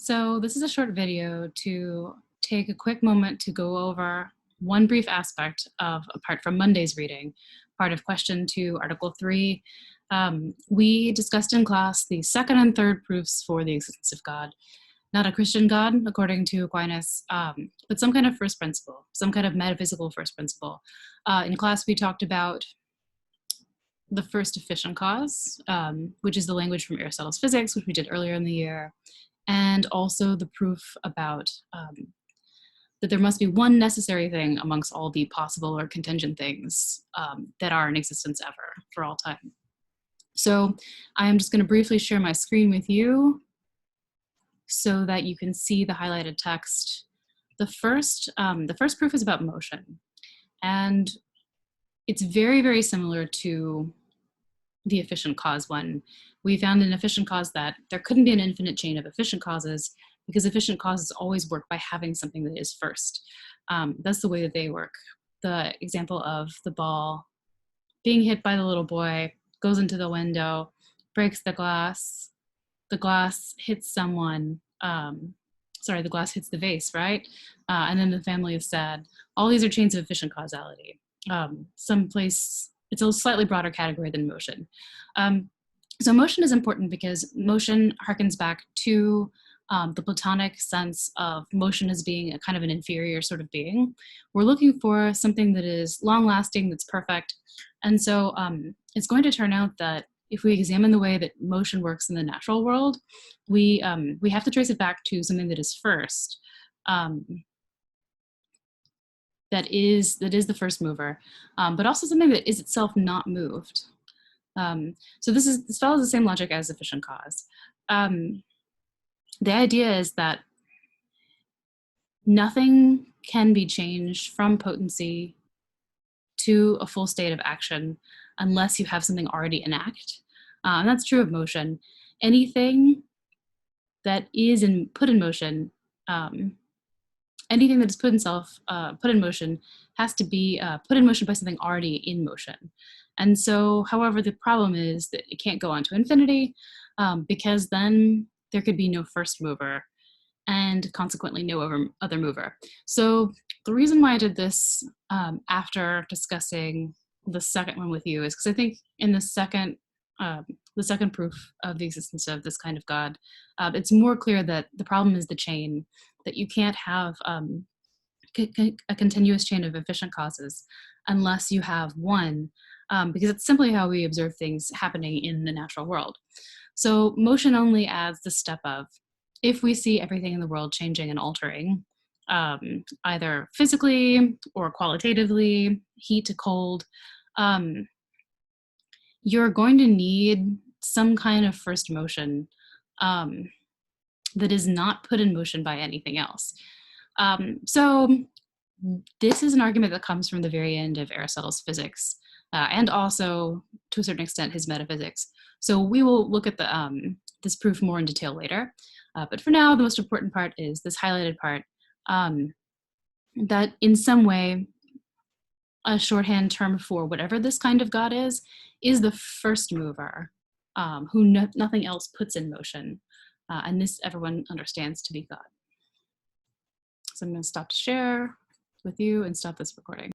So this is a short video to take a quick moment to go over one brief aspect of, apart from Monday's reading, part of question 2, article 3. We discussed in class the second and third proofs for the existence of God. Not a Christian God, according to Aquinas, but some kind of first principle, some kind of metaphysical first principle. In class, we talked about the first efficient cause, which is the language from Aristotle's physics, which we did earlier in the year, and also the proof about that there must be one necessary thing amongst all the possible or contingent things that are in existence ever for all time. So I'm just going to briefly share my screen with you so that you can see the highlighted text. The first proof is about motion, and it's very, very similar to the efficient cause one. We found in efficient cause that there couldn't be an infinite chain of efficient causes because efficient causes always work by having something that is first. That's the way that they work. The example of the ball being hit by the little boy, goes into the window, breaks the glass hits someone, the glass hits the vase, right? And then the family is sad. All these are chains of efficient causality. It's a slightly broader category than motion. So motion is important because motion harkens back to the Platonic sense of motion as being a kind of an inferior sort of being. We're looking for something that is long-lasting, that's perfect. And so it's going to turn out that if we examine the way that motion works in the natural world, we have to trace it back to something that is first. That is the first mover, but also something that is itself not moved. So this follows the same logic as efficient cause. The idea is that nothing can be changed from potency to a full state of action unless you have something already in act. And that's true of motion. Anything that is put in motion, anything that is put in motion has to be put in motion by something already in motion. And so, however, the problem is that it can't go on to infinity because then there could be no first mover and consequently no other mover. So the reason why I did this after discussing the second one with you is because I think in the second proof of the existence of this kind of God, it's more clear that the problem is the chain, that you can't have a continuous chain of efficient causes unless you have one, because it's simply how we observe things happening in the natural world. So motion only adds the step of, if we see everything in the world changing and altering, either physically or qualitatively, heat to cold, you're going to need some kind of first motion that is not put in motion by anything else. So this is an argument that comes from the very end of Aristotle's physics, and also, to a certain extent, his metaphysics. So we will look at this proof more in detail later. But for now, the most important part is this highlighted part, that in some way, a shorthand term for whatever this kind of God is the first mover, who nothing else puts in motion. And this everyone understands to be God. So I'm going to stop to share with you and stop this recording.